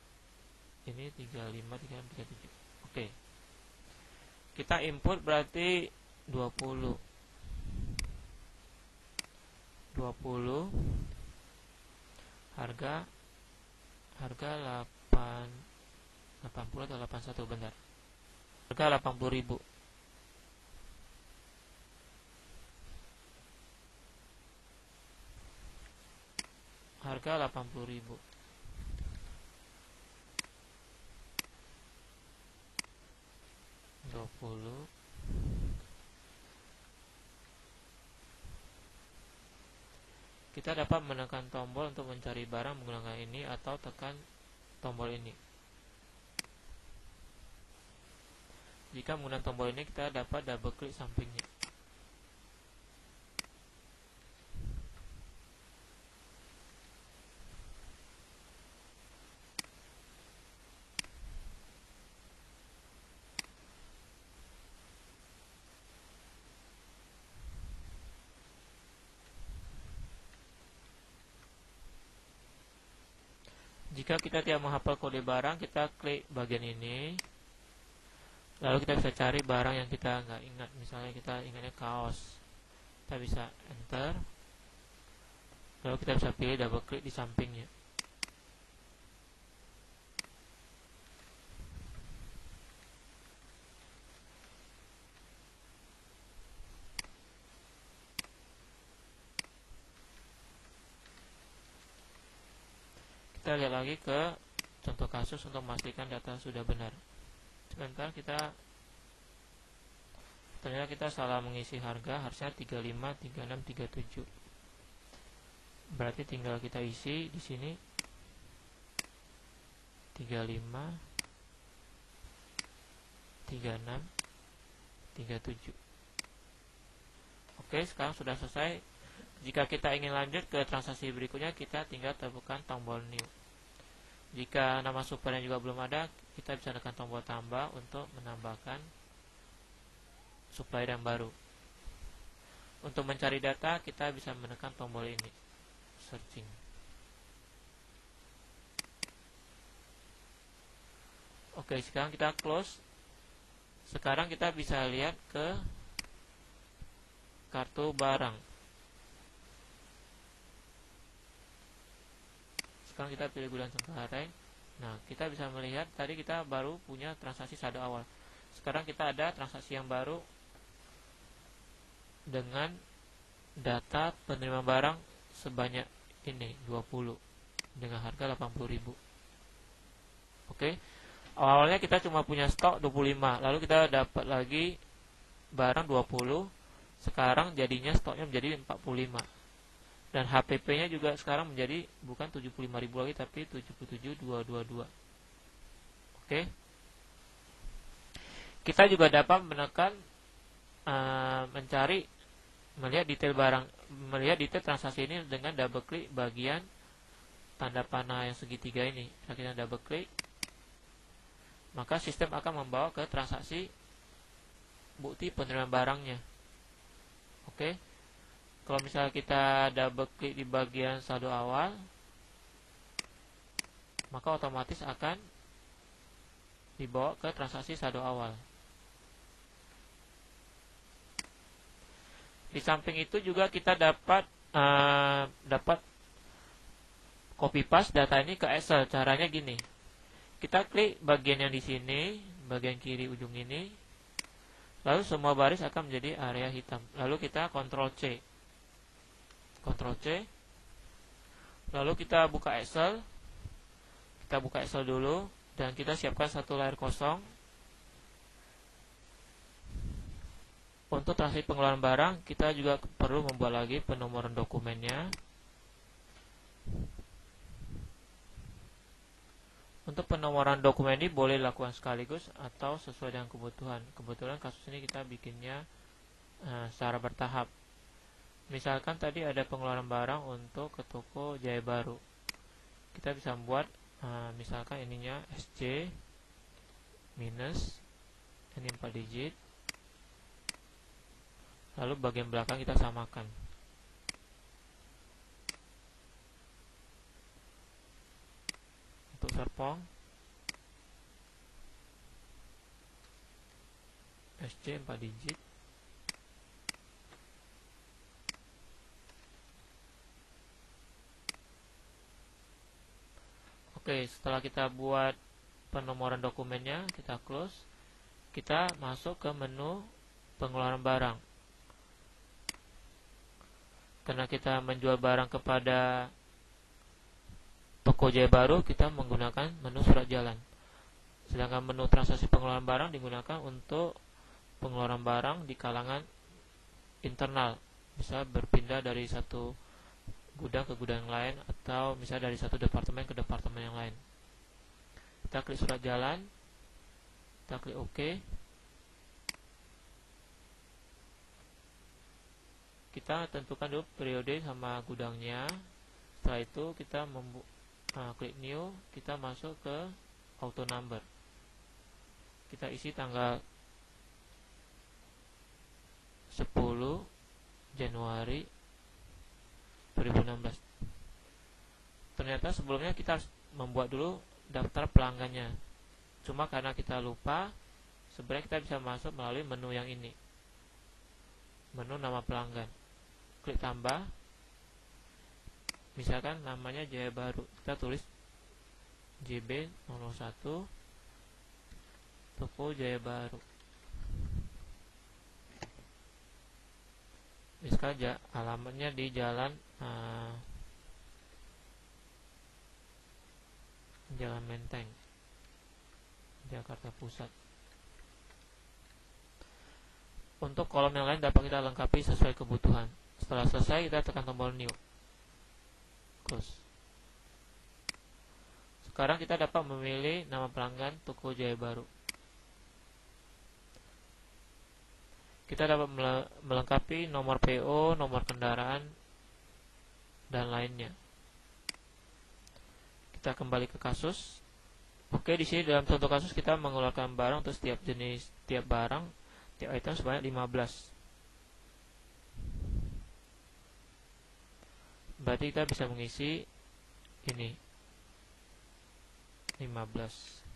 Speaker 1: Ini 35, 36, 37. Oke. Kita input berarti 20 harga 80 atau 81, benar. Harga 80.000. Harga 80.000. Kita dapat menekan tombol untuk mencari barang menggunakan ini atau tekan tombol ini. Jika menggunakan tombol ini, kita dapat double klik sampingnya. Jika kita tidak menghafal kode barang, kita klik bagian ini. Lalu kita bisa cari barang yang kita nggak ingat. Misalnya kita ingatnya kaos, kita bisa enter. Lalu kita bisa pilih double klik di sampingnya. Kita lihat lagi ke contoh kasus untuk memastikan data sudah benar. Sebentar, ternyata kita salah mengisi harga, harusnya 35, 36, 37. Berarti tinggal kita isi di sini 35, 36, 37. Oke, sekarang sudah selesai. Jika kita ingin lanjut ke transaksi berikutnya, kita tinggal tekan tombol new. Jika nama suppliernya juga belum ada, kita bisa tekan tombol tambah untuk menambahkan supplier yang baru. Untuk mencari data, kita bisa menekan tombol ini, searching. Oke, sekarang kita close. Sekarang kita bisa lihat ke kartu barang. Sekarang kita pilih gudang Cengkareng. Nah, kita bisa melihat tadi kita baru punya transaksi saldo awal. Sekarang kita ada transaksi yang baru dengan data penerima barang sebanyak ini 20 dengan harga 80.000. Oke. Awalnya kita cuma punya stok 25, lalu kita dapat lagi barang 20 sekarang jadinya stoknya menjadi 45. Dan HPP-nya juga sekarang menjadi bukan 75.000 lagi, tapi 77.222. Oke. Kita juga dapat menekan melihat detail transaksi ini dengan double klik bagian tanda panah yang segitiga ini. Jika kita double klik, maka sistem akan membawa ke transaksi bukti penerimaan barangnya. Oke. Kalau misalnya kita double klik di bagian saldo awal, maka otomatis akan dibawa ke transaksi saldo awal. Di samping itu juga kita dapat copy paste data ini ke Excel. Caranya gini. Kita klik bagian yang di sini, bagian kiri ujung ini. Lalu semua baris akan menjadi area hitam. Lalu kita Ctrl C. Ctrl C. Lalu kita buka Excel. Kita buka Excel dulu dan kita siapkan satu layar kosong. Untuk transaksi pengeluaran barang, kita juga perlu membuat lagi penomoran dokumennya. Untuk penomoran dokumen ini boleh dilakukan sekaligus atau sesuai dengan kebutuhan. Kebetulan kasus ini kita bikinnya secara bertahap. Misalkan tadi ada pengeluaran barang untuk ke toko Jaya Baru. Kita bisa membuat misalkan ininya SC minus ini 4 digit. Lalu bagian belakang kita samakan. Untuk Serpong SC 4 digit. Oke, setelah kita buat penomoran dokumennya, kita close. Kita masuk ke menu pengeluaran barang. Karena kita menjual barang kepada toko Jaya Baru, kita menggunakan menu surat jalan. Sedangkan menu transaksi pengeluaran barang digunakan untuk pengeluaran barang di kalangan internal. Bisa berpindah dari satu gudang ke gudang yang lain, atau misalnya dari satu departemen ke departemen yang lain. Kita klik surat jalan, kita klik OK. Kita tentukan dulu periode sama gudangnya. Setelah itu kita klik new, kita masuk ke auto number. Kita isi tanggal 10 Januari 2016. Ternyata sebelumnya kita harus membuat dulu daftar pelanggannya. Cuma karena kita lupa, sebenarnya kita bisa masuk melalui menu yang ini. Menu nama pelanggan. Klik tambah. Misalkan namanya Jaya Baru. Kita tulis JB01 Toko Jaya Baru. Misalkan alamatnya di Jalan Jalan Menteng, Jakarta Pusat. Untuk kolom yang lain dapat kita lengkapi sesuai kebutuhan. Setelah selesai, kita tekan tombol new. Close. Sekarang kita dapat memilih nama pelanggan toko Jaya Baru. Kita dapat melengkapi nomor PO, nomor kendaraan, dan lainnya. Kita kembali ke kasus. Oke, di sini dalam contoh kasus kita mengeluarkan barang untuk setiap jenis, tiap barang, tiap item sebanyak 15. Berarti kita bisa mengisi ini 15.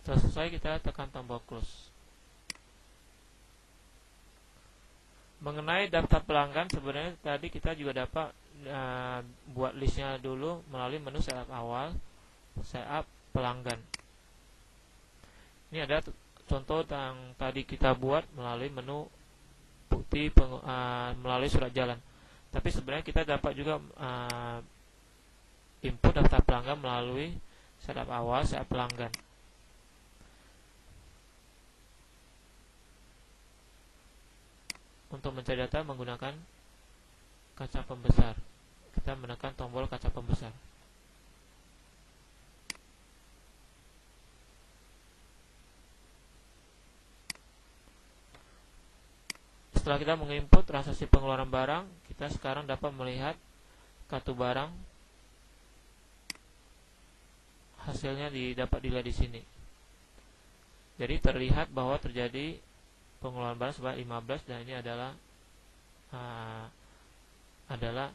Speaker 1: Setelah selesai, kita tekan tombol close. Mengenai daftar pelanggan, sebenarnya tadi kita juga dapat buat listnya dulu melalui menu setup awal, setup pelanggan. Ini ada contoh yang tadi kita buat melalui menu bukti melalui surat jalan. Tapi sebenarnya kita dapat juga input daftar pelanggan melalui setup awal, setup pelanggan. Untuk mencari data menggunakan kaca pembesar, kita menekan tombol kaca pembesar. Setelah kita menginput transaksi pengeluaran barang, kita sekarang dapat melihat kartu barang. Hasilnya dapat dilihat di sini. Jadi terlihat bahwa terjadi pengeluaran barang sebanyak 15 dan ini adalah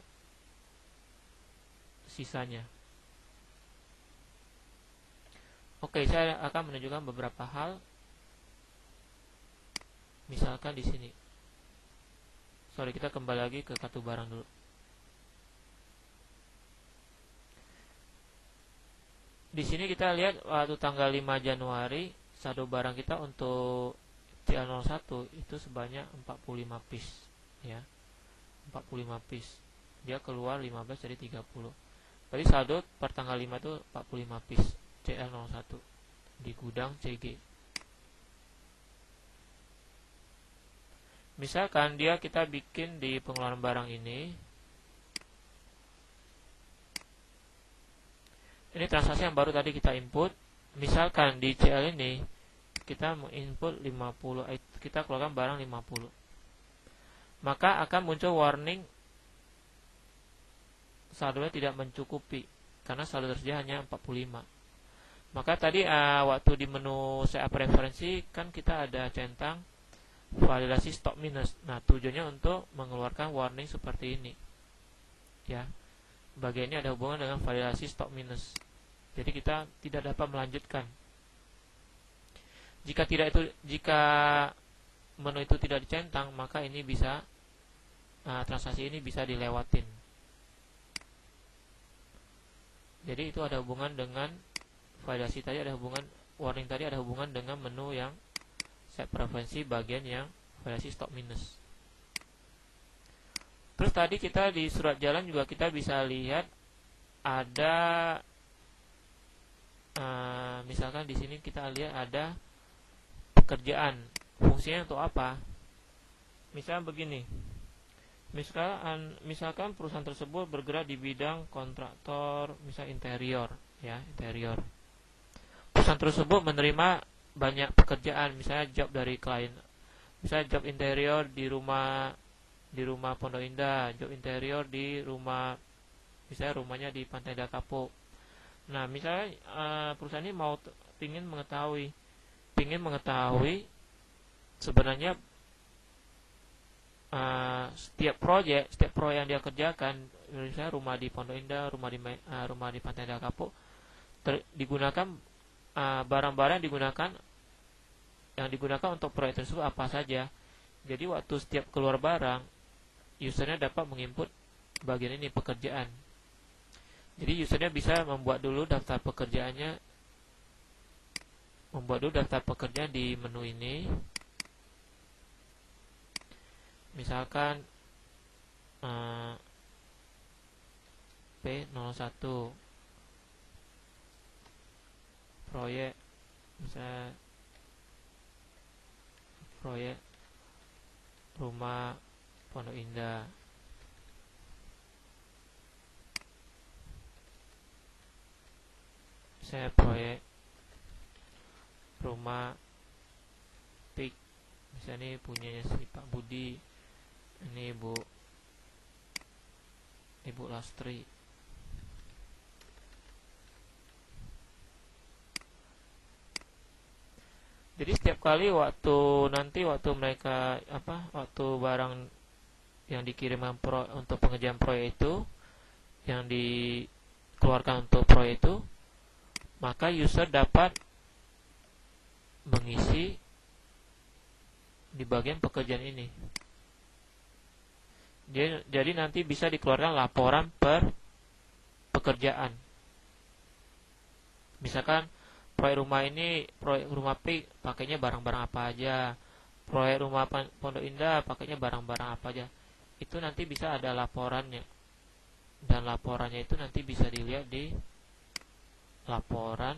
Speaker 1: sisanya. Oke, saya akan menunjukkan beberapa hal. Misalkan di sini. Sorry, kita kembali lagi ke kartu barang dulu. Di sini kita lihat waktu tanggal 5 Januari saldo barang kita untuk CL01 itu sebanyak 45 piece, ya. 45 piece. Dia keluar 15 jadi 30. Berarti saldo per tanggal 5 itu 45 piece CL01 di gudang CG. Misalkan kita bikin di pengeluaran barang ini. Ini transaksi yang baru tadi kita input. Misalkan di CL ini kita menginput 50, kita keluarkan barang 50. Maka akan muncul warning saldonya tidak mencukupi karena saldo tersedia hanya 45. Maka tadi waktu di menu setup preferensi kan kita ada centang validasi stop minus. Nah, tujuannya untuk mengeluarkan warning seperti ini. Ya. Bagian ini ada hubungan dengan validasi stop minus. Jadi kita tidak dapat melanjutkan. Jika menu itu tidak dicentang, maka ini bisa transaksi ini bisa dilewatin. Jadi itu ada hubungan dengan validasi tadi, ada hubungan warning tadi, ada hubungan dengan menu yang set preferensi bagian yang validasi stop minus. Terus tadi kita di surat jalan juga kita bisa lihat ada misalkan di sini kita lihat ada pekerjaan. Fungsinya untuk apa? Misalnya begini. Misalkan perusahaan tersebut bergerak di bidang kontraktor, misal interior, ya, interior. Perusahaan tersebut menerima banyak pekerjaan, misalnya job dari klien. Misalnya job interior di rumah Pondok Indah, job interior di rumah, misalnya rumahnya di Pantai Indah Kapuk. Nah, misalnya perusahaan ini ingin mengetahui sebenarnya setiap proyek yang dia kerjakan, misalnya rumah di Pondok Indah, rumah di Pantai Indah Kapuk, digunakan barang-barang yang digunakan untuk proyek tersebut apa saja. Jadi waktu setiap keluar barang, usernya dapat menginput bagian ini pekerjaan. Jadi usernya bisa membuat dulu daftar pekerjaan di menu ini. Misalkan P01 proyek, misalnya proyek rumah Pondok Indah. Misalnya proyek rumah PIK, misalnya ini punyanya si Pak Budi, ini Ibu Lastri. Jadi setiap kali waktu mereka waktu barang yang dikirimkan untuk pengerjaan proyek itu, yang dikeluarkan untuk proyek itu, maka user dapat mengisi di bagian pekerjaan ini. Jadi nanti bisa dikeluarkan laporan per pekerjaan. Misalkan proyek rumah P pakainya barang-barang apa aja, proyek rumah Pondok Indah pakainya barang-barang apa aja. Itu nanti bisa ada laporannya, dan laporannya itu nanti bisa dilihat di laporan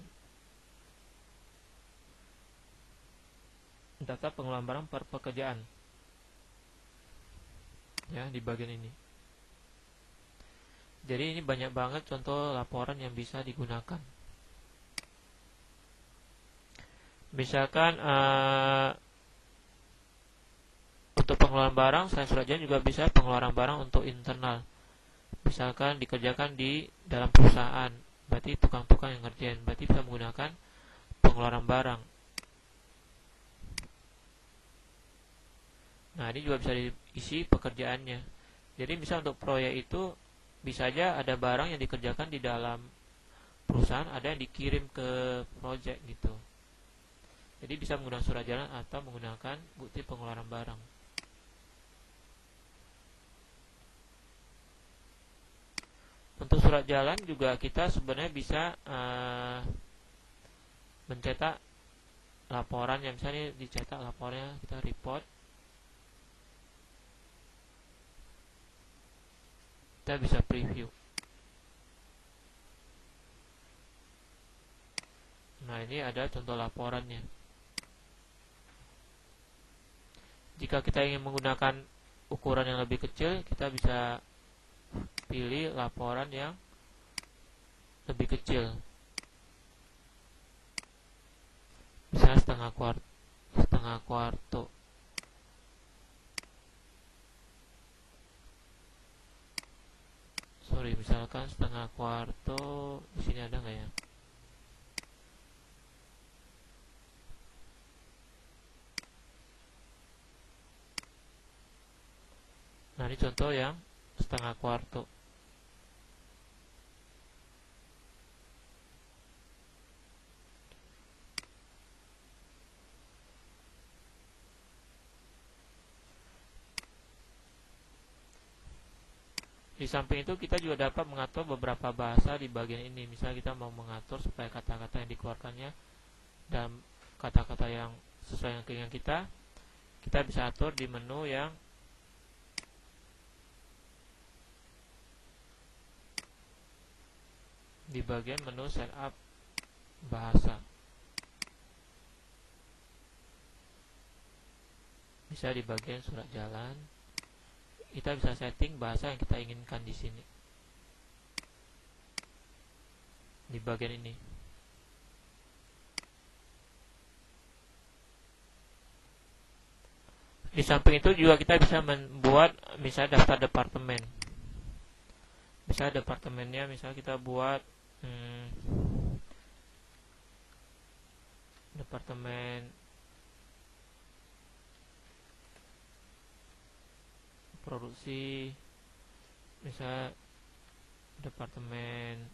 Speaker 1: data pengeluaran barang per pekerjaan, ya, di bagian ini. Jadi ini banyak banget contoh laporan yang bisa digunakan. Misalkan untuk pengeluaran barang, selain surat jalan juga bisa pengeluaran barang untuk internal. Misalkan dikerjakan di dalam perusahaan, berarti tukang-tukang yang ngerjain, berarti bisa menggunakan pengeluaran barang. Nah, ini juga bisa diisi pekerjaannya. Jadi misal untuk proyek itu bisa aja ada barang yang dikerjakan di dalam perusahaan, ada yang dikirim ke proyek gitu. Jadi bisa menggunakan surat jalan atau menggunakan bukti pengeluaran barang. Untuk surat jalan juga kita sebenarnya bisa mencetak laporan, yang misalnya dicetak laporannya, kita report, kita bisa preview. Nah, ini ada contoh laporannya. Jika kita ingin menggunakan ukuran yang lebih kecil, kita bisa pilih laporan yang lebih kecil, misalnya setengah kuarto. Misalkan setengah kuarto. Di sini ada nggak ya? Nah, ini contoh yang setengah kuarto. Di samping itu kita juga dapat mengatur beberapa bahasa di bagian ini. Misalnya kita mau mengatur supaya kata-kata yang dikeluarkannya dan kata-kata yang sesuai dengan keinginan kita bisa atur di menu yang di bagian menu setup bahasa. Bisa di bagian surat jalan, kita bisa setting bahasa yang kita inginkan di sini, di bagian ini. Di samping itu juga kita bisa membuat misalnya daftar departemen. Misalnya departemennya, misalnya kita buat departemen produksi, misalnya departemen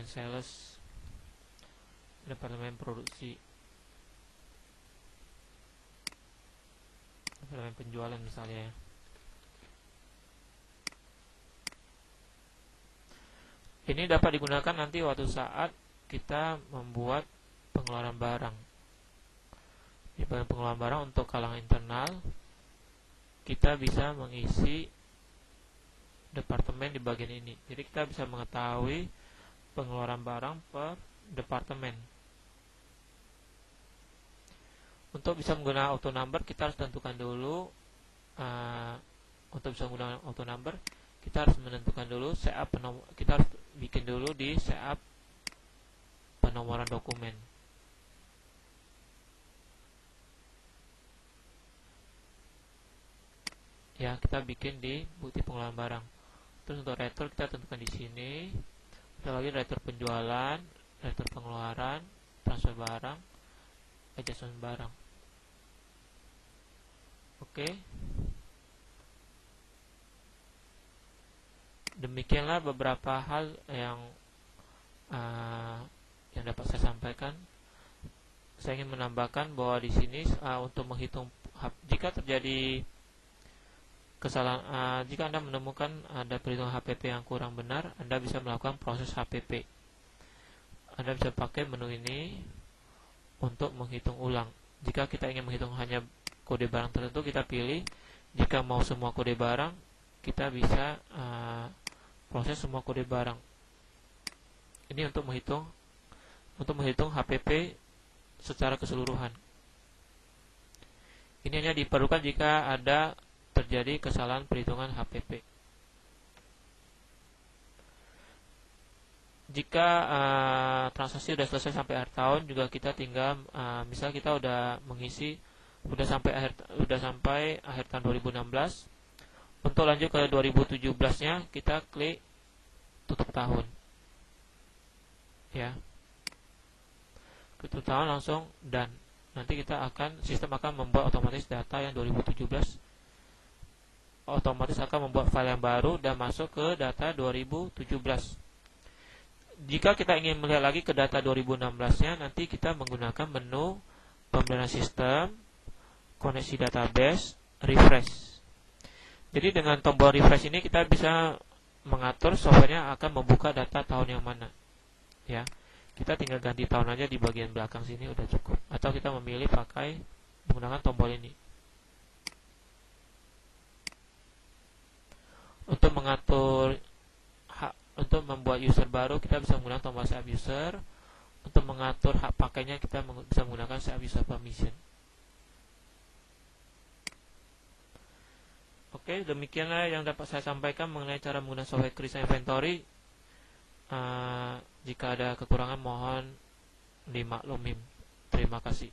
Speaker 1: sales, departemen produksi, departemen penjualan misalnya. Ini dapat digunakan nanti waktu saat kita membuat pengeluaran barang. Di bagian pengeluaran barang untuk kalangan internal, kita bisa mengisi departemen di bagian ini. Jadi kita bisa mengetahui pengeluaran barang per departemen. Untuk bisa menggunakan auto number, kita harus tentukan dulu. Untuk bisa menggunakan auto number, kita harus menentukan dulu kita harus bikin dulu di setup penomoran dokumen. Ya, kita bikin di bukti pengeluaran barang. Terus untuk retur kita tentukan di sini. Ada lagi retur penjualan, retur pengeluaran, transfer barang, adjustment barang. Oke. Demikianlah beberapa hal yang dapat saya sampaikan. saya ingin menambahkan bahwa di sini untuk menghitung jika terjadi kesalahan, jika Anda menemukan ada perhitungan HPP yang kurang benar, Anda bisa melakukan proses HPP. Anda bisa pakai menu ini untuk menghitung ulang. Jika kita ingin menghitung hanya kode barang tertentu, kita pilih. Jika mau semua kode barang, kita bisa proses semua kode barang. Ini untuk menghitung HPP secara keseluruhan. Ini hanya diperlukan jika ada terjadi kesalahan perhitungan HPP. Jika transaksi sudah selesai sampai akhir tahun, juga kita tinggal misal kita udah mengisi sudah sampai akhir tahun 2016. Untuk lanjut ke 2017-nya, kita klik tutup tahun. Ya. Tutup tahun langsung dan nanti sistem akan membuat otomatis data yang 2017, otomatis akan membuat file yang baru dan masuk ke data 2017. Jika kita ingin melihat lagi ke data 2016-nya, nanti kita menggunakan menu pemeliharaan sistem, koneksi database, refresh. Jadi dengan tombol refresh ini kita bisa mengatur softwarenya akan membuka data tahun yang mana. Ya, kita tinggal ganti tahun aja di bagian belakang sini udah cukup. Atau kita memilih pakai menggunakan tombol ini. Untuk membuat user baru, kita bisa menggunakan tombol save user. Untuk mengatur hak pakainya, kita bisa menggunakan save user permission. Oke, demikianlah yang dapat saya sampaikan mengenai cara menggunakan software Krisa Inventory. Jika ada kekurangan mohon dimaklumi. Terima kasih.